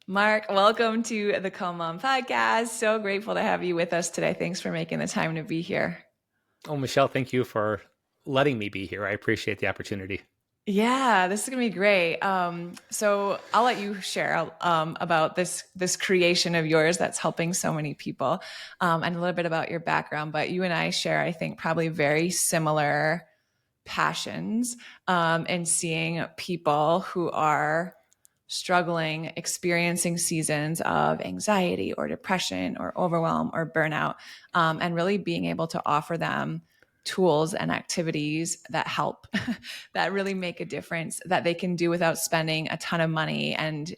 Mark, welcome to the Calm Mom podcast. So grateful to have you with us today. Thanks for making the time to be here. Oh, Michelle, thank you for letting me be here. I appreciate the opportunity. Yeah, this is gonna be great. So I'll let you share about this creation of yours that's helping so many people, and a little bit about your background. But you and I share, I think, probably very similar passions in seeing people who are struggling, experiencing seasons of anxiety or depression or overwhelm or burnout, and really being able to offer them tools and activities that help that really make a difference that they can do without spending a ton of money and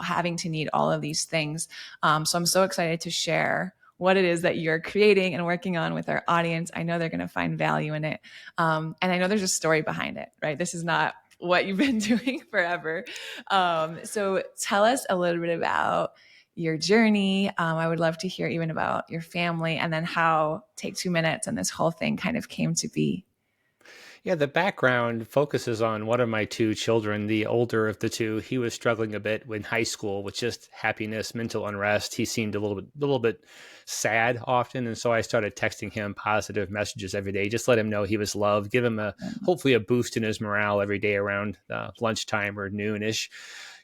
having to need all of these things. So I'm so excited to share what it is that you're creating and working on with our audience. I know they're going to find value in it. And I know there's a story behind it, right? This is not what you've been doing forever. So tell us a little bit about your journey. I would love to hear even about your family and then how Take 2 Minutes and this whole thing kind of came to be. Yeah, the background focuses on one of my two children, the older of the two. He was struggling a bit in high school with just happiness, mental unrest. He seemed a little bit sad often, and so I started texting him positive messages every day. Just let him know he was loved, give him hopefully a boost in his morale every day around lunchtime or noonish.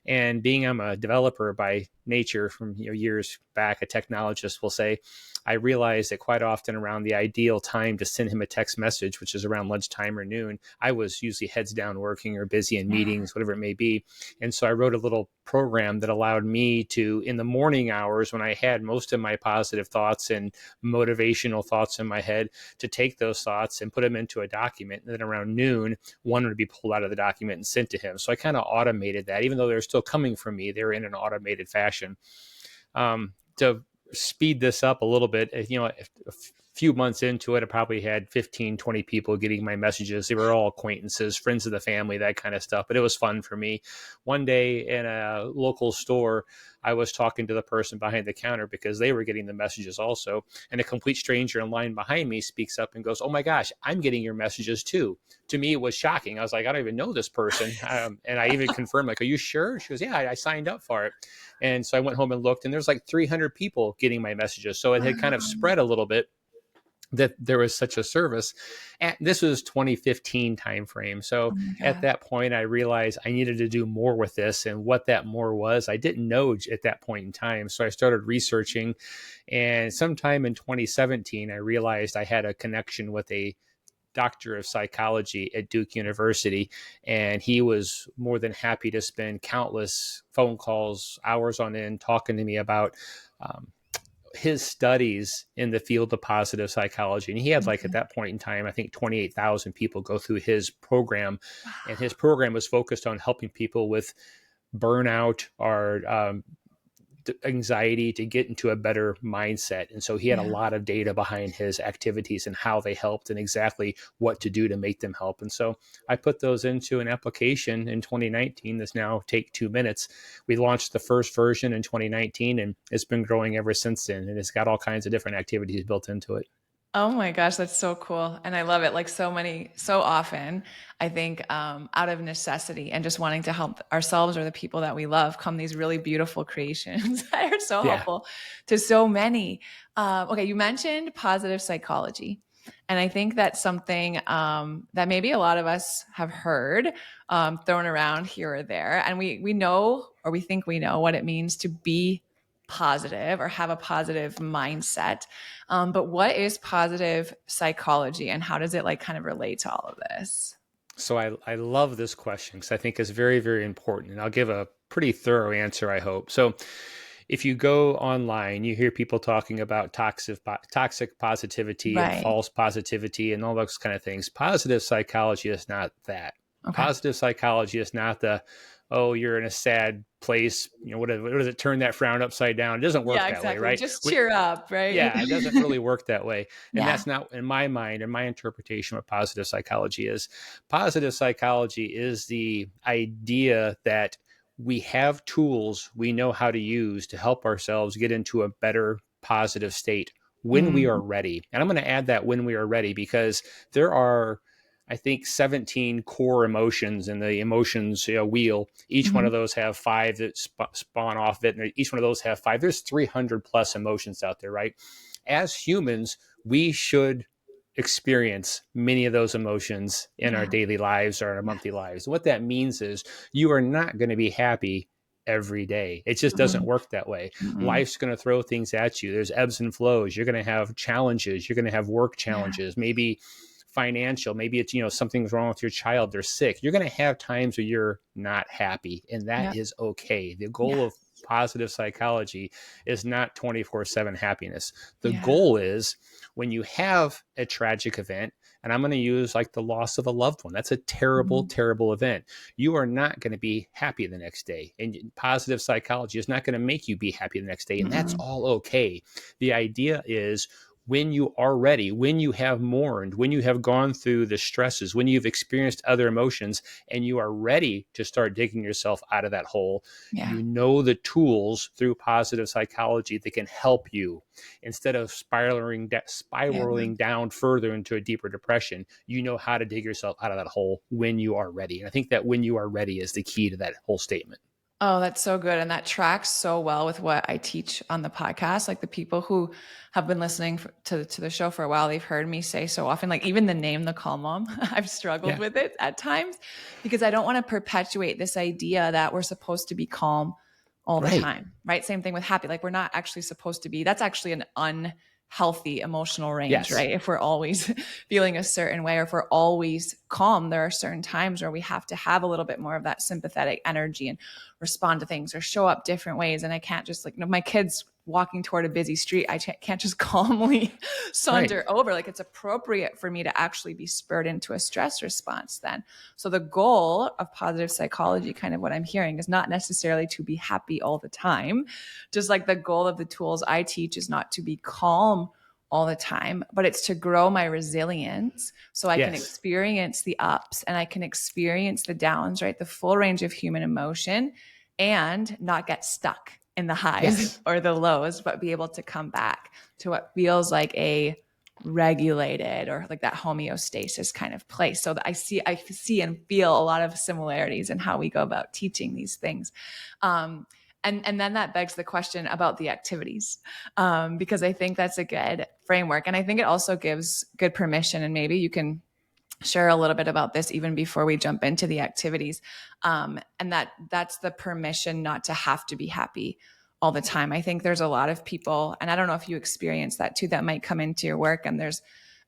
And being I'm a developer by nature from years back, a technologist will say, I realized that quite often around the ideal time to send him a text message, which is around lunchtime or noon, I was usually heads down working or busy in meetings, whatever it may be. And so I wrote a little program that allowed me to, in the morning hours when I had most of my positive thoughts and motivational thoughts in my head, to take those thoughts and put them into a document. And then around noon, one would be pulled out of the document and sent to him. So I kind of automated that, even though they're still coming from me, they're in an automated fashion. To speed this up a little bit, a few months into it, I probably had 15, 20 people getting my messages. They were all acquaintances, friends of the family, that kind of stuff. But it was fun for me. One day in a local store, I was talking to the person behind the counter because they were getting the messages also. And a complete stranger in line behind me speaks up and goes, "Oh my gosh, I'm getting your messages too." To me, it was shocking. I was like, I don't even know this person. And I even confirmed, like, "Are you sure?" She goes, "Yeah, I signed up for it." And so I went home and looked, and there's like 300 people getting my messages. So it had kind of spread a little bit that there was such a service. And this was 2015 timeframe. So Oh my at God. that point, I realized I needed to do more with this, and what that more was, I didn't know at that point in time. So I started researching, and sometime in 2017, I realized I had a connection with a doctor of psychology at Duke University, and he was more than happy to spend countless phone calls, hours on end, talking to me about um, his studies in the field of positive psychology. And he had, like, at that point in time, I think 28,000 people go through his program. And his program was focused on helping people with burnout or anxiety to get into a better mindset. And so he had a Yeah. lot of data behind his activities and how they helped and exactly what to do to make them help. And so I put those into an application in 2019 that's now Take 2 Minutes. We launched the first version in 2019, and it's been growing ever since then. And it's got all kinds of different activities built into it. Oh my gosh, that's so cool. And I love it. Like so often, I think out of necessity and just wanting to help ourselves or the people that we love come these really beautiful creations that are so Yeah. helpful to so many. Okay, you mentioned positive psychology. And I think that's something that maybe a lot of us have heard thrown around here or there. And we know, or we think we know, what it means to be positive or have a positive mindset. But what is positive psychology and how does it like kind of relate to all of this? So I love this question because I think it's very, very important. And I'll give a pretty thorough answer, I hope. So if you go online, you hear people talking about toxic positivity and Right. false positivity and all those kind of things. Positive psychology is not that. Okay. Positive psychology is not the, oh, you're in a sad place. What does it, turn that frown upside down? It doesn't work Yeah, that way, exactly. right? Just cheer up, right? Yeah, it doesn't really work that way. And Yeah. that's not, in my mind, and my interpretation, what positive psychology is. Positive psychology is the idea that we have tools we know how to use to help ourselves get into a better positive state when we are Mm, ready. And I'm going to add that when we are ready, because there are I think 17 core emotions in the emotions wheel. Each one Mm-hmm. of those have five that spawn off it, and each one of those have five. There's 300 plus emotions out there, right? As humans, we should experience many of those emotions in our Yeah. daily lives or our Yeah. monthly lives. What that means is you are not going to be happy every day. It just doesn't Mm-mm. work that way. Mm-mm. Life's going to throw things at you. There's ebbs and flows. You're going to have challenges. You're going to have work Yeah. challenges, maybe financial, maybe it's, something's wrong with your child, they're sick. You're going to have times where you're not happy, and that Yeah. is okay. The goal of Yes. positive psychology is not 24/7 happiness. The Yeah. goal is when you have a tragic event, and I'm going to use like the loss of a loved one. That's a terrible, Mm-hmm. terrible event. You are not going to be happy the next day. And positive psychology is not going to make you be happy the next day. And that's Mm-mm. all okay. The idea is when you are ready, when you have mourned, when you have gone through the stresses, when you've experienced other emotions, and you are ready to start digging yourself out of that hole, Yeah. you know the tools through positive psychology that can help you instead of Yeah. spiraling down further into a deeper depression. You know how to dig yourself out of that hole when you are ready. And I think that when you are ready is the key to that whole statement. Oh, that's so good. And that tracks so well with what I teach on the podcast. Like the people who have been listening to the show for a while, they've heard me say so often, like even the name, the Calm Mom, I've struggled Yeah, with it at times because I don't want to perpetuate this idea that we're supposed to be calm all the right. time, right? Same thing with happy. Like we're not actually supposed to be, that's actually an unhealthy emotional range, Yes, right? If we're always feeling a certain way or if we're always calm, there are certain times where we have to have a little bit more of that sympathetic energy and respond to things or show up different ways. And I can't just like, my kids walking toward a busy street, I can't just calmly right. saunter over. Like it's appropriate for me to actually be spurred into a stress response then. So the goal of positive psychology, kind of what I'm hearing, is not necessarily to be happy all the time. Just like the goal of the tools I teach is not to be calm all the time, but it's to grow my resilience so I can Yes, experience the ups and I can experience the downs, right? The full range of human emotion and not get stuck in the highs yes. or the lows, but be able to come back to what feels like a regulated or like that homeostasis kind of place. So that I see and feel a lot of similarities in how we go about teaching these things. And then that begs the question about the activities, because I think that's a good framework. And I think it also gives good permission. And maybe you can share a little bit about this even before we jump into the activities. And that's the permission not to have to be happy all the time. I think there's a lot of people, and I don't know if you experience that too, that might come into your work and there's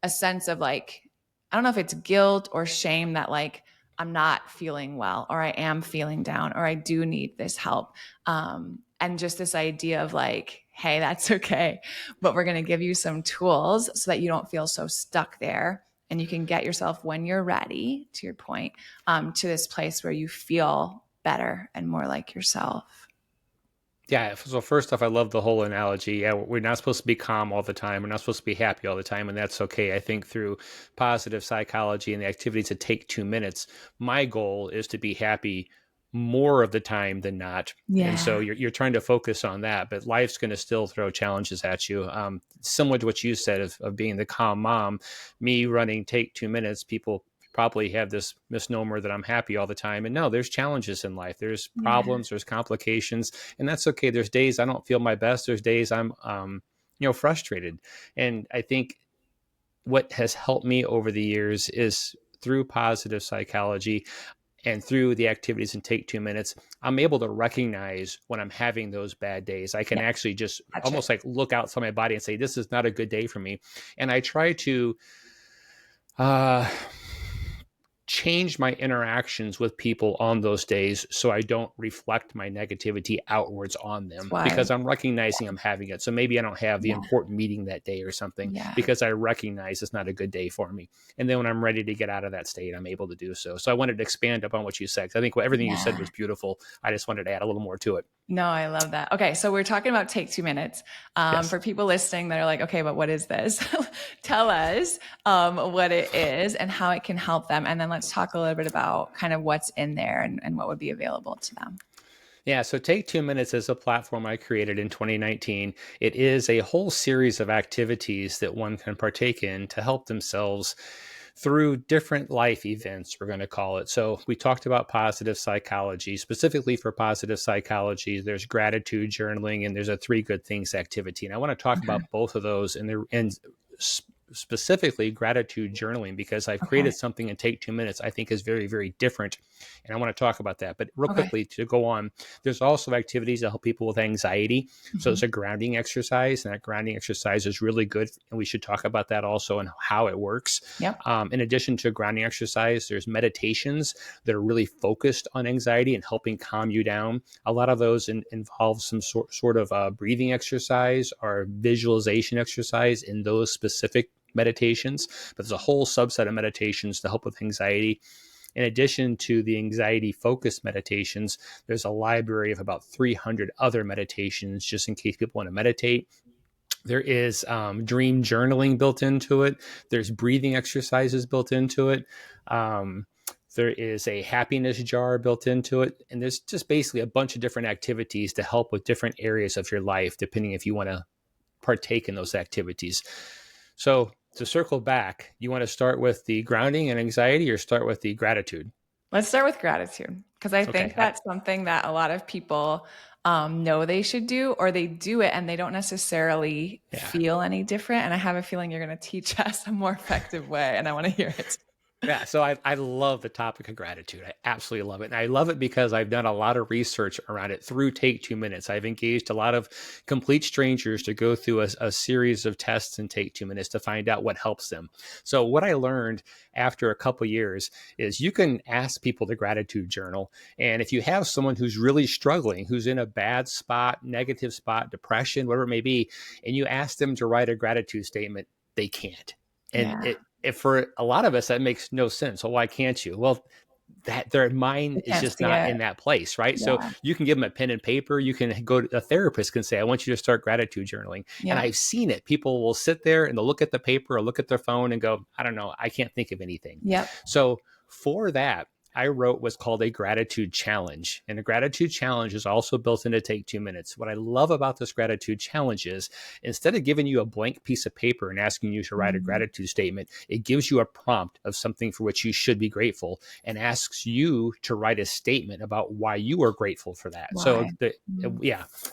a sense of like, I don't know if it's guilt or shame that like, I'm not feeling well, or I am feeling down, or I do need this help. And just this idea of like, hey, that's okay, but we're going to give you some tools so that you don't feel so stuck there and you can get yourself when you're ready, to your point, to this place where you feel better and more like yourself. Yeah. So first off, I love the whole analogy. Yeah, we're not supposed to be calm all the time. We're not supposed to be happy all the time, and that's okay. I think through positive psychology and the activities that take 2 minutes, my goal is to be happy more of the time than not. And so Yeah. you're trying to focus on that, but life's going to still throw challenges at you. Similar to what you said of being the calm mom, me running take 2 minutes, people probably have this misnomer that I'm happy all the time. And no, there's challenges in life. There's Yeah. problems, there's complications, and that's okay. There's days I don't feel my best. There's days I'm, frustrated. And I think what has helped me over the years is through positive psychology and through the activities and take 2 minutes, I'm able to recognize when I'm having those bad days. I can Yeah. actually just Catch it. almost like look outside my body and say, this is not a good day for me. And I try to, uh, change my interactions with people on those days so I don't reflect my negativity outwards on That's them why. because I'm recognizing I'm having it. So maybe I don't have the Yeah. important meeting that day or something Yeah. because I recognize it's not a good day for me. And then when I'm ready to get out of that state, I'm able to do so. So I wanted to expand upon what you said, 'cause I think everything you said Yeah. was beautiful. I just wanted to add a little more to it. No, I love that. Okay, so we're talking about take 2 minutes. Yes. For people listening that are like, okay, but what is this? Tell us what it is and how it can help them. And then let's talk a little bit about kind of what's in there and what would be available to them. Yeah, so Take 2 Minutes is a platform I created in 2019. It is a whole series of activities that one can partake in to help themselves through different life events, we're going to call it. So we talked about positive psychology. Specifically for positive psychology, there's gratitude journaling and there's a 3 good things activity. And I want to talk Okay. about both of those and specifically gratitude journaling, because I've Okay. created something in Take 2 Minutes I think is very, very different. And I want to talk about that. But real Okay. quickly to go on, there's also activities that help people with anxiety. So Mhm. it's a grounding exercise, and that grounding exercise is really good. And we should talk about that also and how it works. Yep. In addition to grounding exercise, there's meditations that are really focused on anxiety and helping calm you down. A lot of those involve some sort of breathing exercise or visualization exercise in those specific meditations. But there's a whole subset of meditations to help with anxiety. In addition to the anxiety focused meditations, there's a library of about 300 other meditations just in case people want to meditate. There is dream journaling built into it. There's breathing exercises built into it. There is a happiness jar built into it. And there's just basically a bunch of different activities to help with different areas of your life, depending if you want to partake in those activities. So to circle back, you want to start with the grounding and anxiety or start with the gratitude? Let's start with gratitude because I think Okay. that's something that a lot of people know they should do, or they do it and they don't necessarily Yeah. feel any different. And I have a feeling you're going to teach us a more effective way, and I want to hear it. Yeah, so I love the topic of gratitude. I absolutely love it. And I love it because I've done a lot of research around it through Take 2 Minutes. I've engaged a lot of complete strangers to go through a series of tests in Take 2 Minutes to find out what helps them. So what I learned after a couple years is you can ask people to gratitude journal. And if you have someone who's really struggling, who's in a bad spot, negative spot, depression, whatever it may be, and you ask them to write a gratitude statement, they can't. And Yeah. if for a lot of us, that makes no sense. Well, why can't you? Well, that their mind They is can't just see not it. in that place, right? So Yeah. you can give them a pen and paper. You can go to a therapist can say, I want you to start gratitude journaling. And Yep. I've seen it. People will sit there and they'll look at the paper or look at their phone and go, I don't know, I can't think of anything. Yep. So for that, I wrote what's called a gratitude challenge. And a gratitude challenge is also built into Take 2 Minutes. What I love about this gratitude challenge is instead of giving you a blank piece of paper and asking you to write a Mhm. gratitude statement, it gives you a prompt of something for which you should be grateful and asks you to write a statement about why you are grateful for that. So Why? Mhm.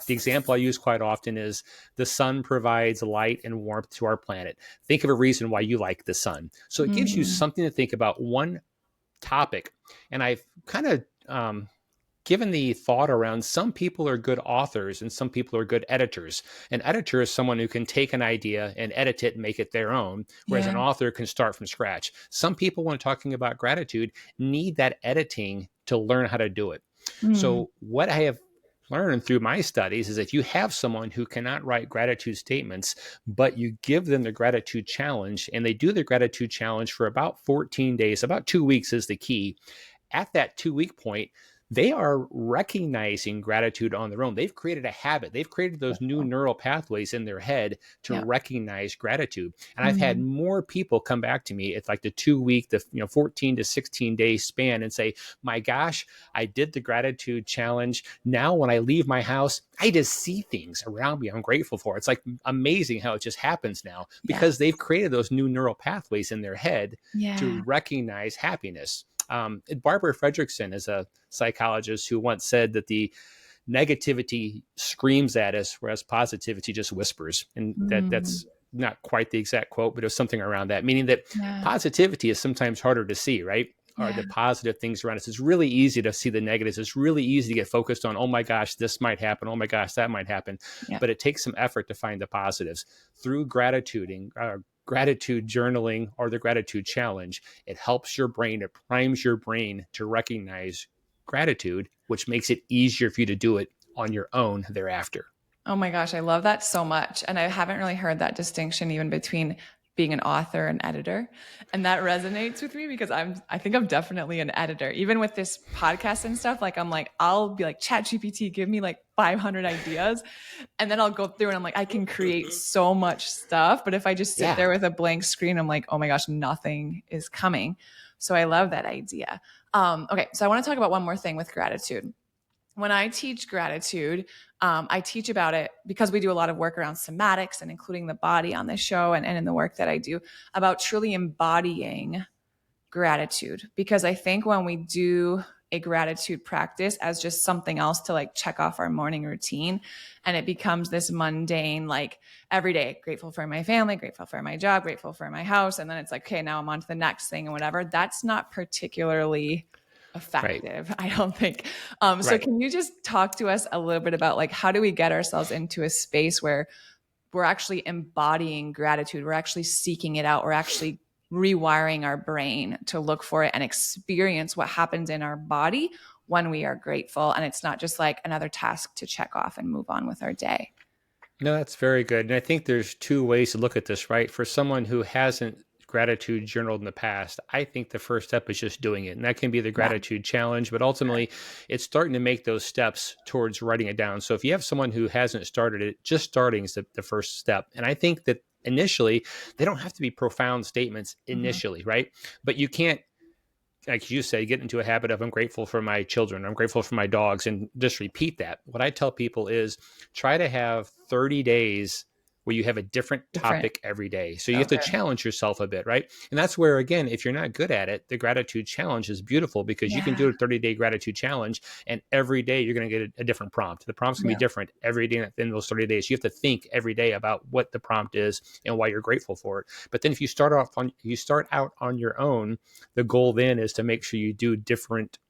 the example I use quite often is the sun provides light and warmth to our planet. Think of a reason why you like the sun. So it gives you Mhm. something to think about, one topic. And I've kind of given the thought around some people are good authors and some people are good editors. An editor is someone who can take an idea and edit it and make it their own, whereas an Yeah. author can start from scratch. Some people, when talking about gratitude, need that editing to learn how to do it. Mm. So what I have learned through my studies is if you have someone who cannot write gratitude statements, but you give them the gratitude challenge and they do the gratitude challenge for about 14 days, about 2 weeks is the key. At that 2 week point, they are recognizing gratitude on their own. They've created a habit. They've created those new neural pathways in their head to Yep. recognize gratitude. And I've had Mhm. more people come back to me at like the 2 week, the 14 to 16 day span and say, my gosh, I did the gratitude challenge. Now when I leave my house, I just see things around me I'm grateful for. It's like amazing how it just happens now Yeah. because they've created those new neural pathways in their head Yeah. to recognize happiness. Barbara Fredrickson is a psychologist who once said that the negativity screams at us, whereas positivity just whispers. And Mm. that's not quite the exact quote, but it was something around that, meaning that Yeah. positivity is sometimes harder to see, right? Or Yeah. the positive things around us. It's really easy to see the negatives. It's really easy to get focused on, oh my gosh, this might happen. Oh my gosh, that might happen. Yeah. But it takes some effort to find the positives through gratitude journaling or the gratitude challenge. It helps your brain, it primes your brain to recognize gratitude, which makes it easier for you to do it on your own thereafter. Oh my gosh, I love that so much. And I haven't really heard that distinction even between being an author and editor. And that resonates with me because I think I'm definitely an editor. Even with this podcast and stuff, like I'm like, I'll be like, Chat GPT, give me like 500 ideas. And then I'll go through and I'm like, I can create so much stuff. But if I just sit Yeah. there with a blank screen, I'm like, oh my gosh, nothing is coming. So I love that idea. Okay, so I want to talk about one more thing with gratitude. when I teach gratitude, I teach about it because we do a lot of work around somatics and including the body on this show and in the work that I do about truly embodying gratitude. Because I think when we do a gratitude practice as just something else to like check off our morning routine, and it becomes this mundane, like every day, grateful for my family, grateful for my job, grateful for my house. And then it's like, okay, now I'm on to the next thing and whatever. That's not particularly Right. effective, I don't think. So Right. can you just talk to us a little bit about like, how do we get ourselves into a space where we're actually embodying gratitude? We're actually seeking it out. We're actually rewiring our brain to look for it and experience what happens in our body when we are grateful. And it's not just like another task to check off and move on with our day. No, that's very good. And I think there's two ways to look at this, right? For someone who hasn't gratitude journaled in the past, I think the first step is just doing it. And that can be the Yeah. gratitude challenge, but ultimately it's starting to make those steps towards writing it down. So if you have someone who hasn't started it, just starting is the first step. And I think that initially, they don't have to be profound statements Mm-hmm. initially, right? But you can't, like you say, get into a habit of I'm grateful for my children, I'm grateful for my dogs, and just repeat that. What I tell people is try to have 30 days where you have a different Different. topic every day. So you So have to good. challenge yourself a bit, right? And that's where, again, if you're not good at it, the gratitude challenge is beautiful because you can Yeah. do a 30-day gratitude challenge and every day you're going to get a different prompt. The prompt's going to be Yeah. different every day in those 30 days. You have to think every day about what the prompt is and why you're grateful for it. But then if you start out on your own, the goal then is to make sure you do different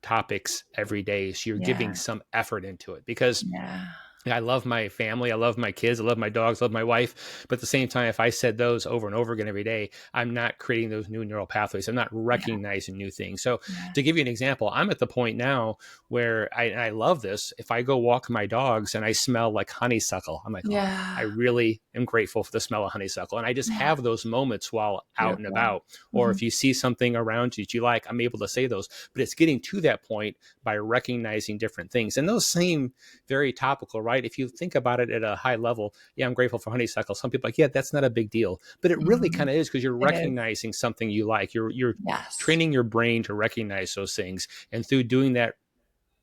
topics every day. So you're giving Yeah. some effort into it because Yeah. I love my family. I love my kids. I love my dogs. I love my wife. But at the same time, if I said those over and over again every day, I'm not creating those new neural pathways. I'm not Yeah. recognizing new things. So Yeah. to give you an example, I'm at the point now where I love this. If I go walk my dogs and I smell like honeysuckle, I'm like, oh, I Yeah. really am grateful for the smell of honeysuckle. And I just Yeah. have those moments while out and Beautiful. about. Or Mm-hmm. if you see something around you that you like, I'm able to say those. But it's getting to that point by recognizing different things. And those seem very topical, right? If you think about it at a high level, yeah, I'm grateful for honeysuckle. Some people are like, yeah, that's not a big deal, but it really Mm-hmm. kind of is because you're It is. recognizing something you like. You're Yes. training your brain to recognize those things, and through doing that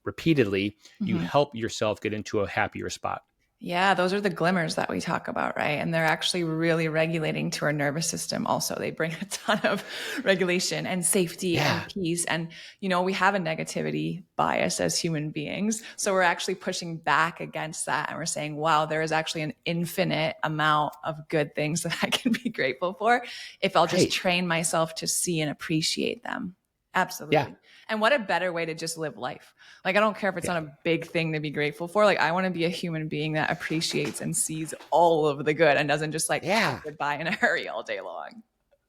repeatedly, you Mm-hmm. help yourself get into a happier spot. Yeah, those are the glimmers that we talk about, right? And they're actually really regulating to our nervous system also. They bring a ton of regulation and safety and Yeah, peace. And, we have a negativity bias as human beings. So we're actually pushing back against that. And we're saying, wow, there is actually an infinite amount of good things that I can be grateful for if I'll just right. train myself to see and appreciate them. Yeah, Absolutely. And what a better way to just live life. Like, I don't care if it's yeah, not a big thing to be grateful for. Like, I want to be a human being that appreciates and sees all of the good and doesn't just like pass yeah. it by in a hurry all day long.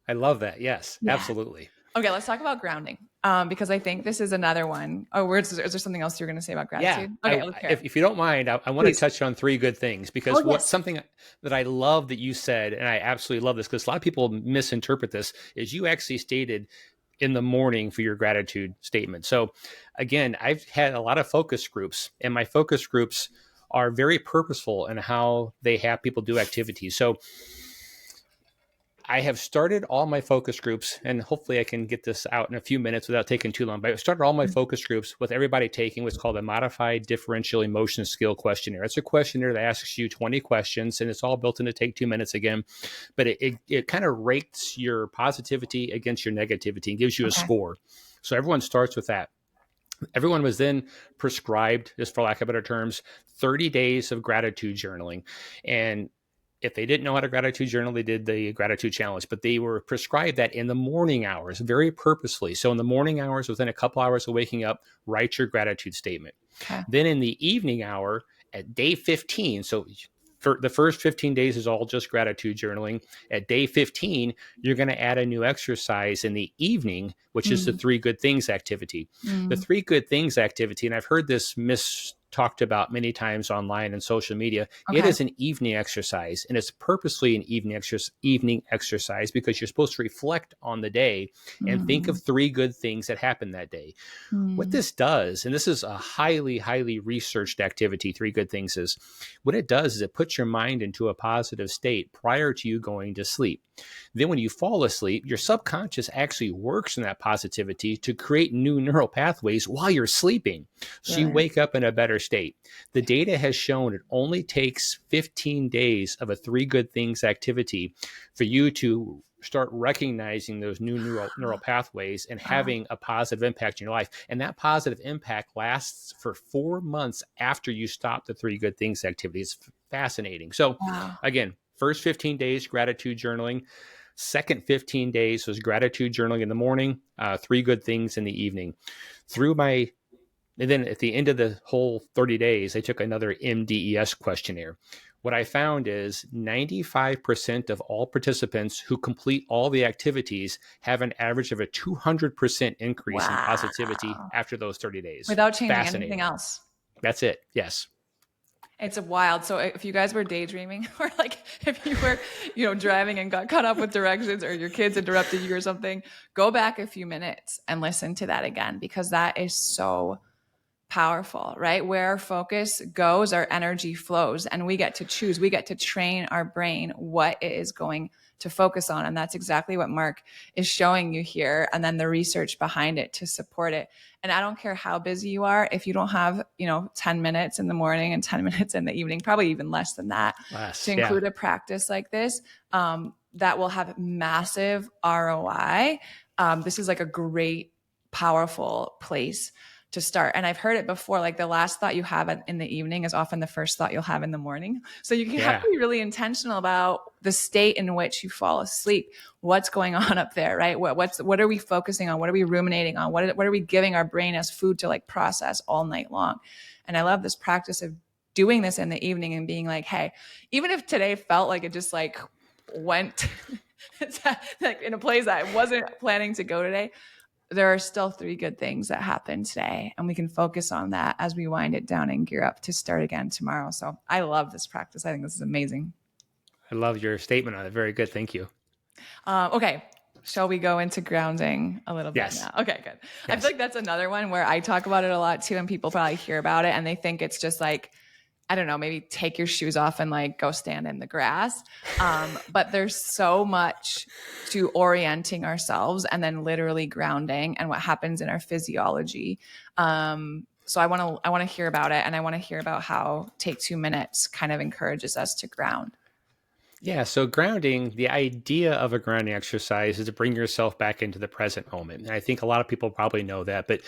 I love that. Yes, Yeah. absolutely. Okay, let's talk about grounding. Because I think this is another one. Oh, is there something else you're going to say about Yeah, gratitude? Okay, let's hear it. if you don't mind, I want to Please. touch on three good things Oh, because what yes. something that I love that you said, and I absolutely love this because a lot of people misinterpret this, is you actually stated in the morning for your gratitude statement. So again, I've had a lot of focus groups, and my focus groups are very purposeful in how they have people do activities. So I have started all my focus groups, and hopefully I can get this out in a few minutes without taking too long. But I've started all my focus groups with everybody taking what's called a modified differential emotion skill questionnaire. It's a questionnaire that asks you 20 questions, and it's all built in to take 2 minutes again. But it kind of rates your positivity against your negativity and gives you a Okay. score. So everyone starts with that. Everyone was then prescribed, just for lack of better terms, 30 days of gratitude journaling. And if they didn't know how to gratitude journal, they did the gratitude challenge, but they were prescribed that in the morning hours very purposefully. So in the morning hours, within a couple hours of waking up, write your gratitude statement. Okay. Then in the evening hour at day 15, so for the first 15 days is all just gratitude journaling. At day 15, you're going to add a new exercise in the evening, which is the Mm, three good things activity. The mm, three good things activity, and I've heard this talked about many times online and social media. It Okay. is an evening exercise, and it's purposely an evening exercise because you're supposed to reflect on the day and think of Mm, 3 good things that happened that day. What mm, this does, and this is a highly, highly researched activity, 3 good things is what it does is it puts your mind into a positive state prior to you going to sleep. Then when you fall asleep, your subconscious actually works in that positivity to create new neural pathways while you're sleeping. So you brilliant. wake up in a better state. The data has shown it only takes 15 days of a 3 good things activity for you to start recognizing those new neural pathways and Wow. having a positive impact in your life. And that positive impact lasts for 4 months after you stop the 3 good things activity. It's fascinating. So Wow. again, first 15 days, gratitude journaling. Second 15 days was gratitude journaling in the morning, 3 good things in the evening. Through my And then at the end of the whole 30 days, I took another MDES questionnaire. What I found is 95% of all participants who complete all the activities have an average of a 200% increase in positivity Wow. after those 30 days. Without changing anything Fascinating. else. That's it. Yes. It's wild. So if you guys were daydreaming or like if you were, driving and got caught up with directions or your kids interrupted you or something, go back a few minutes and listen to that again because that is so powerful, right? Where our focus goes, our energy flows, and we get to choose. We get to train our brain what it is going to focus on. And that's exactly what Marc is showing you here. And then the research behind it to support it. And I don't care how busy you are, if you don't have, 10 minutes in the morning and 10 minutes in the evening, probably even less than that, to Less. Yeah. include a practice like this, that will have massive ROI. This is like a great, powerful place to start. And I've heard it before, like the last thought you have in the evening is often the first thought you'll have in the morning. So you have Yeah. to be really intentional about the state in which you fall asleep. What's going on up there, right? What are we focusing on? What are we ruminating on? What are we giving our brain as food to like process all night long? And I love this practice of doing this in the evening and being like, hey, even if today felt like it just like went like in a place that I wasn't planning to go today, there are still 3 good things that happen today, and we can focus on that as we wind it down and gear up to start again tomorrow. So I love this practice. I think this is amazing. I love your statement on it. Very good. Thank you. Okay. Shall we go into grounding a little bit Yes. now? Okay, good. I feel Yes. like that's another one where I talk about it a lot too, and people probably hear about it and they think it's just like, I don't know, maybe take your shoes off and like go stand in the grass. But there's so much to orienting ourselves and then literally grounding and what happens in our physiology. So I want to hear about it, and I want to hear about how Take 2 Minutes kind of encourages us to ground. Yeah, so grounding, the idea of a grounding exercise is to bring yourself back into the present moment. And I think a lot of people probably know that, but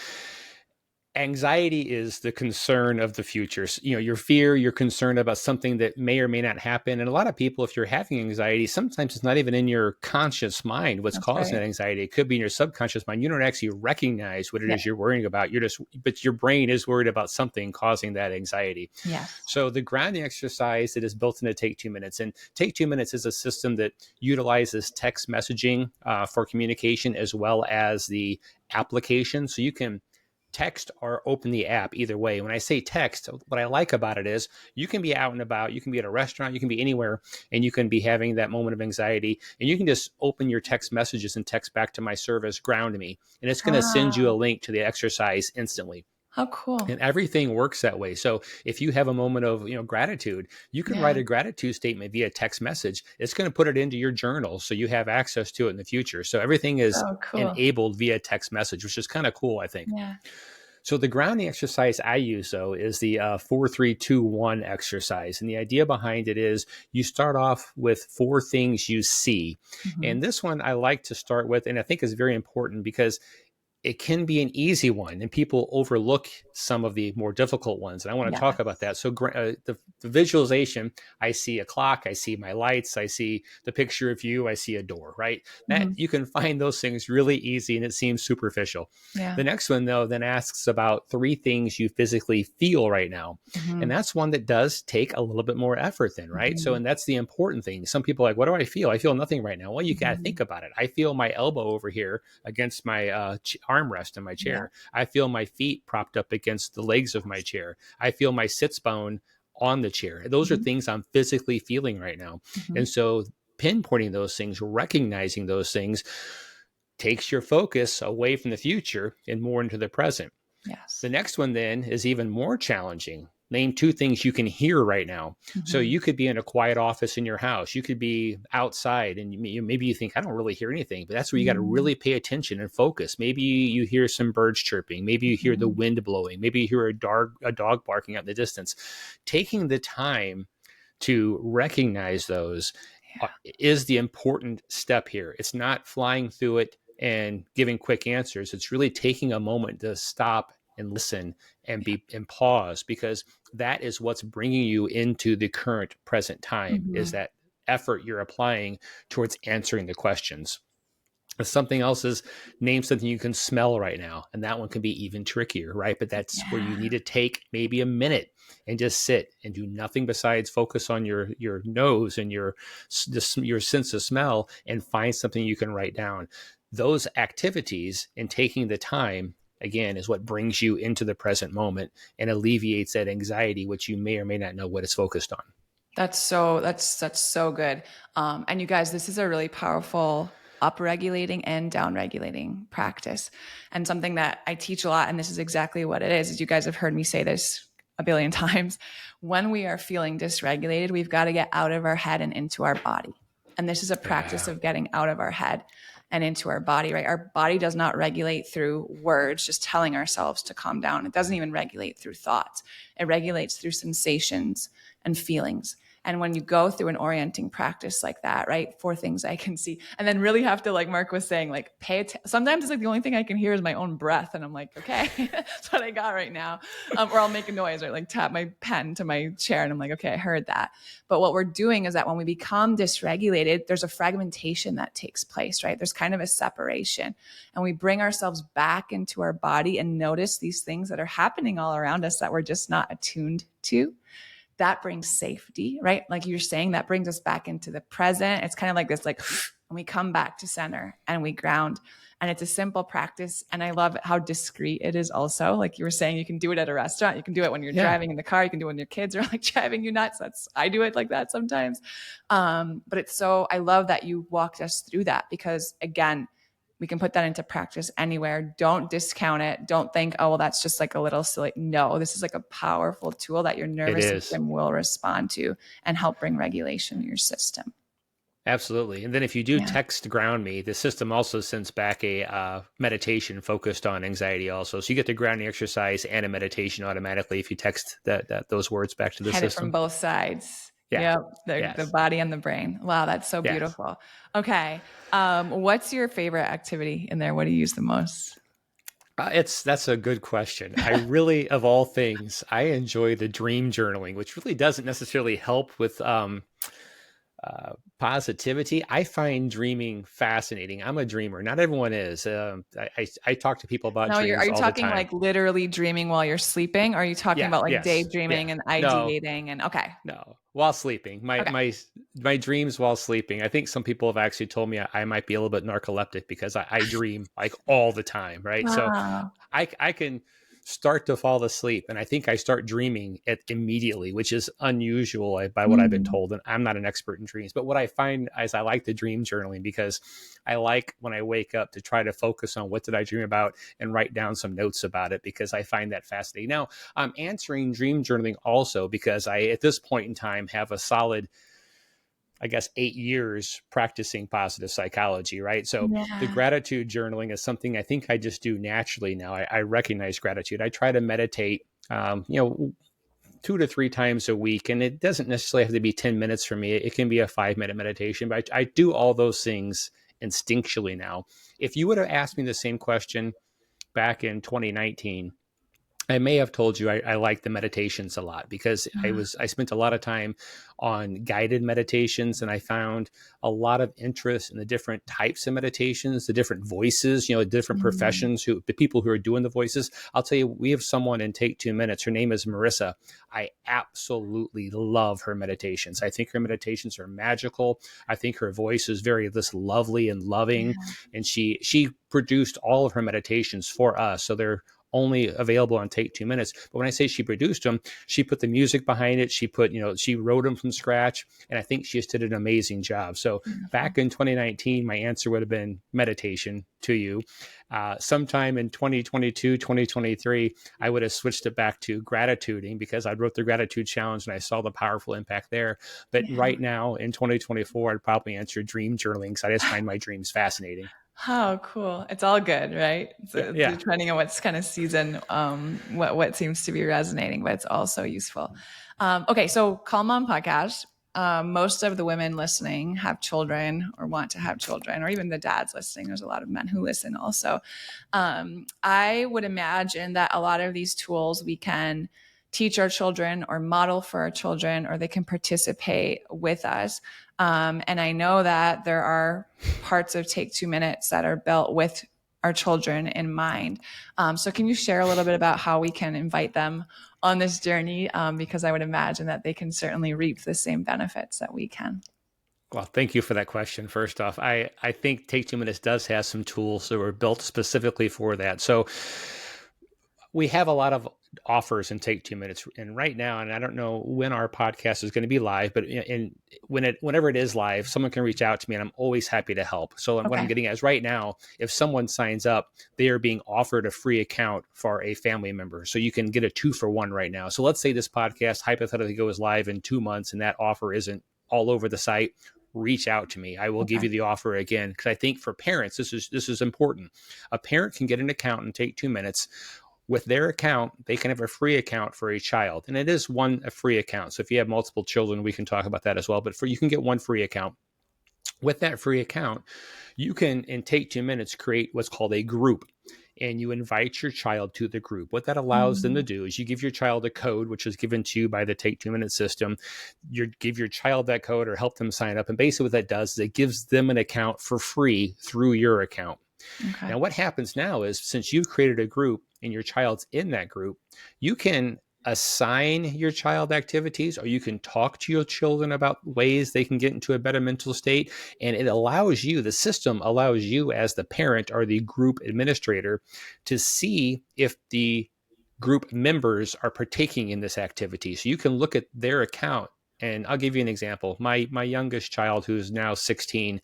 anxiety is the concern of the future. Your fear, you're concerned about something that may or may not happen. And a lot of people, if you're having anxiety, sometimes it's not even in your conscious mind what's That's causing right. that anxiety. It could be in your subconscious mind. You don't actually recognize what it Yeah. is you're worrying about. But your brain is worried about something causing that anxiety. Yes. So the grounding exercise that is built into Take 2 Minutes, and Take 2 Minutes is a system that utilizes text messaging for communication as well as the application. So you can text or open the app either way. When I say text, what I like about it is you can be out and about, you can be at a restaurant, you can be anywhere, and you can be having that moment of anxiety, and you can just open your text messages and text back to my service, ground me, and it's going to send you a Ah, link to the exercise instantly. how cool. And everything works that way. So if you have a moment of gratitude, you can Yeah. write a gratitude statement via text message. It's going to put it into your journal so you have access to it in the future. So everything is So cool. enabled via text message, which is kind of cool, I think. Yeah. So the grounding exercise I use though is the 4-3-2-1 exercise, and the idea behind it is you start off with 4 things you see, Mhm. and this one I like to start with, and I think is very important because it can be an easy one and people overlook some of the more difficult ones. And I want to talk about Yes. that. So the visualization, I see a clock, I see my lights, I see the picture of you, I see a door, right? That Mhm. you can find those things really easy and it seems superficial. Yeah. The next one though, then asks about 3 things you physically feel right now. And Mhm. that's one that does take a little bit more effort then, right? So, Mhm. and that's the important thing. Some people are like, what do I feel? I feel nothing right now. Well, you got to think Mhm. about it. I feel my elbow over here against my armrest in my Yeah. chair. I feel my feet propped up against the legs of my chair. I feel my sits bone on the chair. Those are Mhm. things I'm physically feeling right now. Mhm. And so pinpointing those things, recognizing those things takes your focus away from the future and more into the present. The Yes. next one then is even more challenging. Name two things you can hear right now. So Mhm. you could be in a quiet office in your house. You could be outside and maybe you think, I don't really hear anything, but that's where you got to Mhm. really pay attention and focus. Maybe you hear some birds chirping. Maybe you hear the Mhm. wind blowing. Maybe you hear a dog barking out in the distance. Taking the time to recognize those is the important step here. It's not flying through it and giving quick answers. It's really taking a moment to stop and listen and Yeah. be and pause, because that is what's bringing you into the current present time, is Mhm. that effort you're applying towards answering the questions. Something else is name something you can smell right now. And that one can be even trickier, right? But that's where you Yeah. need to take maybe a minute and just sit and do nothing besides focus on your nose and your sense of smell and find something you can write down. Those activities and taking the time again is what brings you into the present moment and alleviates that anxiety, which you may or may not know what it's focused on. That's so good. And you guys, this is a really powerful upregulating and downregulating practice, and something that I teach a lot. And this is exactly what it is. You guys have heard me say this a billion times. When we are feeling dysregulated, we've got to get out of our head and into our body. And this is a practice Yeah, of getting out of our head and into our body, right? Our body does not regulate through words, just telling ourselves to calm down. It doesn't even regulate through thoughts. It regulates through sensations and feelings. And when you go through an orienting practice like that, right, four things I can see, and then really have to, like Mark was saying, like sometimes it's like the only thing I can hear is my own breath. And I'm like, okay, that's what I got right now. Or I'll make a noise or like tap my pen to my chair. And I'm like, okay, I heard that. But what we're doing is that when we become dysregulated, there's a fragmentation that takes place, right? There's kind of a separation. And we bring ourselves back into our body and notice these things that are happening all around us that we're just not attuned to. That brings safety, right? Like you're saying, that brings us back into the present. It's kind of like this, like, and we come back to center and we ground. And it's a simple practice. And I love how discreet it is also. Like you were saying, you can do it at a restaurant. You can do it when you're yeah, driving in the car. You can do it when your kids are like driving you nuts. I do it like that sometimes. But it's so, I love that you walked us through that, because again, we can put that into practice anywhere. Don't discount it. Don't think, oh, well, that's just like a little silly. No, this is like a powerful tool that your it nervous is. system will respond to and help bring regulation to your system. Absolutely. And then if you do Yeah. text ground me, the system also sends back a meditation focused on anxiety also. So you get the grounding exercise and a meditation automatically if you text those words back to the Hit it from system. both sides. Yeah. Yep. The Yes. body and the brain. Wow. That's so Yes. beautiful. Okay. What's your favorite activity in there? What do you use the most? That's a good question. I really, of all things, I enjoy the dream journaling, which really doesn't necessarily help with positivity. I find dreaming fascinating. I'm a dreamer. Not everyone is. I talk to people about No, are dreams you all the talking time. like literally dreaming while you're sleeping? Or are you talking Yeah. about like Yes. daydreaming Yeah. and No. ideating and okay. No, while sleeping. My Okay. my my dreams while sleeping. I think some people have actually told me I might be a little bit narcoleptic because I dream like all the time, right? So Wow. I can start to fall asleep, and I think I start dreaming it immediately, which is unusual by what I've been Mm. told. And I'm not an expert in dreams, but what I find is I like the dream journaling because I like when I wake up to try to focus on what did I dream about and write down some notes about it because I find that fascinating. Now, I'm answering dream journaling also because I, at this point in time, have a solid, I guess, 8 years practicing positive psychology, right? So the Yeah. gratitude journaling is something I think I just do naturally now. I recognize gratitude. I try to meditate, 2 to 3 times a week, and it doesn't necessarily have to be 10 minutes for me. It can be a 5 minute meditation, but I do all those things instinctually now. If you would have asked me the same question back in 2019, I may have told you I like the meditations a lot because Uh, I spent a lot of time on guided meditations, and I found a lot of interest in the different types of meditations, the different voices, different mm, professions, the people who are doing the voices. I'll tell you, we have someone in Take 2 Minutes. Her name is Marissa. I absolutely love her meditations. I think her meditations are magical. I think her voice is very this lovely and loving, yeah. and she produced all of her meditations for us, so they're only available on Take 2 Minutes. But when I say she produced them, she put the music behind it. She put, she wrote them from scratch. And I think she just did an amazing job. So Beautiful. back in 2019, my answer would have been meditation to you. Sometime in 2022, 2023, I would have switched it back to gratituding because I wrote the gratitude challenge and I saw the powerful impact there. But Yeah. right now in 2024, I'd probably answer dream journaling because I just find my dreams fascinating. Oh, cool. It's all good, right? Yeah. So Yeah. depending on what's kind of season, what seems to be resonating, but it's also useful. Okay, so Calm Mom podcast. Most of the women listening have children or want to have children, or even the dads listening. There's a lot of men who listen also. I would imagine that a lot of these tools we can teach our children or model for our children, or they can participate with us. And I know that there are parts of Take 2 Minutes that are built with our children in mind. So, can you share a little bit about how we can invite them on this journey? Because I would imagine that they can certainly reap the same benefits that we can. Well, thank you for that question. First off, I think Take 2 Minutes does have some tools that were built specifically for that. So we have a lot of offers in Take 2 Minutes, and right now, and I don't know when our podcast is going to be live, but whenever it is live, someone can reach out to me, and I'm always happy to help. So what I'm Okay. getting at is right now, if someone signs up, they are being offered a free account for a family member, so you can get a 2-for-1 right now. So let's say this podcast hypothetically goes live in 2 months, and that offer isn't all over the site. Reach out to me. I will give Okay. you the offer again because I think for parents, this is important. A parent can get an account and Take 2 Minutes. With their account, they can have a free account for a child, and it is a free account. So if you have multiple children, we can talk about that as well. But you can get one free account. With that free account, you can, in Take 2 Minutes, create what's called a group, and you invite your child to the group. What that allows them to Mm, do is you give your child a code, which is given to you by the Take 2 Minute system. You give your child that code or help them sign up. And basically, what that does is it gives them an account for free through your account. okay. Now, what happens now is since you've created a group and your child's in that group, you can assign your child activities or you can talk to your children about ways they can get into a better mental state. And it allows you, the system allows you as the parent or the group administrator to see if the group members are partaking in this activity. So you can look at their account. And I'll give you an example. My youngest child, who's now 16,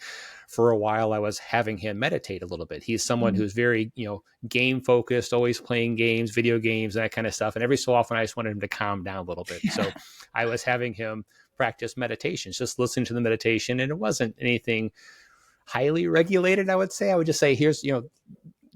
for a while I was having him meditate a little bit. He's someone Mm, who's very, game focused, always playing games, video games, that kind of stuff. And every so often I just wanted him to calm down a little bit. yeah. So I was having him practice meditations, just listen to the meditation. And it wasn't anything highly regulated, I would say. I would just say, here's,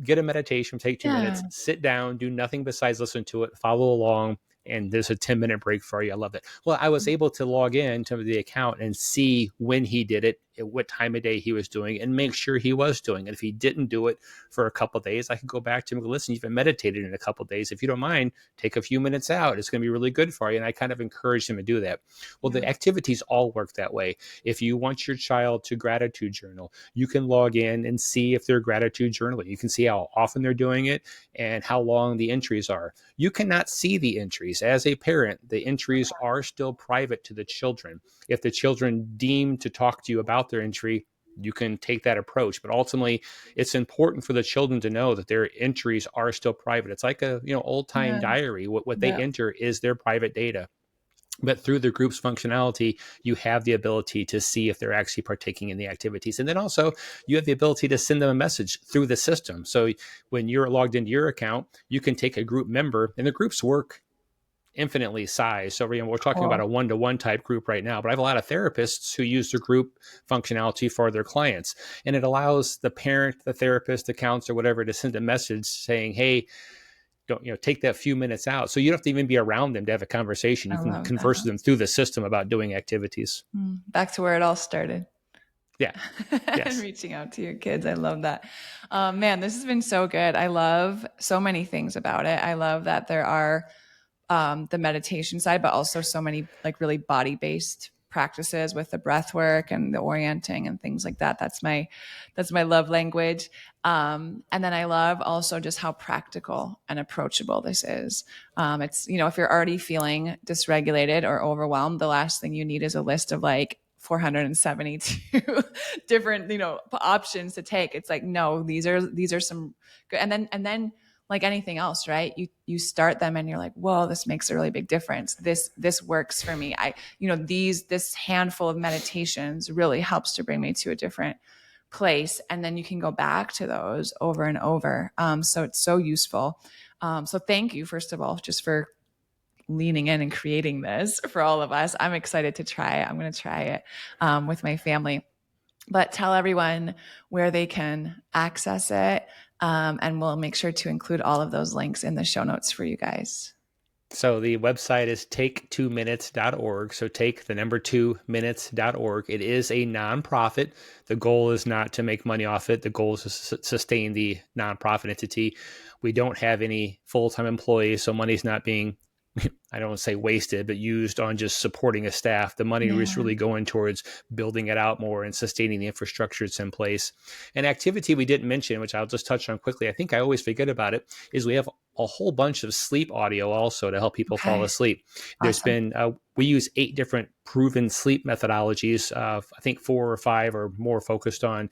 get a meditation, take two Yeah. minutes, sit down, do nothing besides listen to it, follow along, and there's a 10-minute break for you. I love it. Well, I was able to log in to the account and see when he did it, at what time of day he was doing, and make sure he was doing it. If he didn't do it for a couple of days, I could go back to him and go, listen, you've been meditated in a couple of days. If you don't mind, take a few minutes out. It's going to be really good for you. And I kind of encouraged him to do that. Well, Yeah. the activities all work that way. If you want your child to gratitude journal, you can log in and see if they're gratitude journaling. You can see how often they're doing it and how long the entries are. You cannot see the entries. As a parent, the entries are still private to the children. If the children deem to talk to you about their entry, you can take that approach. But ultimately, it's important for the children to know that their entries are still private. It's like a old time Yeah. diary. What they Yeah. enter is their private data. But through the group's functionality, you have the ability to see if they're actually partaking in the activities. And then also, you have the ability to send them a message through the system. So when you're logged into your account, you can take a group member, and the groups work infinitely size. So we're talking about Cool. a one-to-one type group right now, but I have a lot of therapists who use the group functionality for their clients. And it allows the parent, the therapist, the counselor, whatever, to send a message saying, hey, don't take that few minutes out. So you don't have to even be around them to have a conversation. You I can love converse that. with them through the system about doing activities. Back to where it all started. Yeah. And Yes. reaching out to your kids. I love that. Man, this has been so good. I love so many things about it. I love that there are the meditation side, but also so many like really body based practices with the breath work and the orienting and things like that. That's my love language. And then I love also just how practical and approachable this is. It's, if you're already feeling dysregulated or overwhelmed, the last thing you need is a list of like 472 different, options to take. It's like, no, these are some good. And then like anything else, right? You start them and you're like, whoa, this makes a really big difference. This works for me. This handful of meditations really helps to bring me to a different place. And then you can go back to those over and over. So it's so useful. So thank you, first of all, just for leaning in and creating this for all of us. I'm excited to try it. I'm going to try it with my family. But tell everyone where they can access it. And we'll make sure to include all of those links in the show notes for you guys. So the website is take2minutes.org. So take the number 2minutes.org. It is a nonprofit. The goal is not to make money off it. The goal is to sustain the nonprofit entity. We don't have any full-time employees, so money's not being, I don't want to say wasted, but used on just supporting a staff. The money is really going towards building it out more and sustaining the infrastructure that's in place. An activity we didn't mention, which I'll just touch on quickly, I think I always forget about it, is we have a whole bunch of sleep audio also to help people fall asleep. There's been, we use 8 different proven sleep methodologies. I think 4 or 5 are more focused on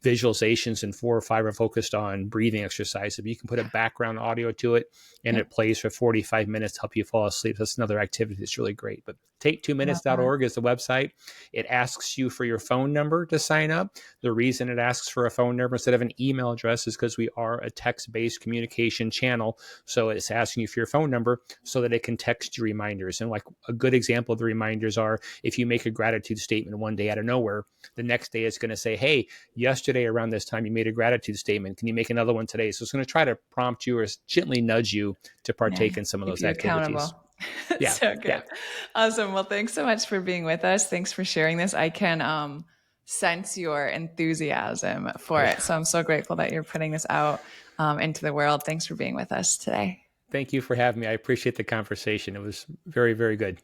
visualizations and 4 or 5 are focused on breathing exercise. If you can put a background audio to it and it plays for 45 minutes to help you fall asleep, that's another activity that's really great. But take2minutes.org is the website. It asks you for your phone number to sign up. The reason it asks for a phone number instead of an email address is because we are a text-based communication channel. So it's asking you for your phone number so that it can text you reminders. And like a good example of the reminders are if you make a gratitude statement one day out of nowhere, the next day it's going to say, hey, yesterday around this time you made a gratitude statement. Can you make another one today? So it's going to try to prompt you or gently nudge you to partake in some of Keep those you activities. accountable. Yeah. So good. Yeah. Awesome. Well, thanks so much for being with us. Thanks for sharing this. I can sense your enthusiasm for it. So I'm so grateful that you're putting this out into the world. Thanks for being with us today. Thank you for having me. I appreciate the conversation. It was very, very good.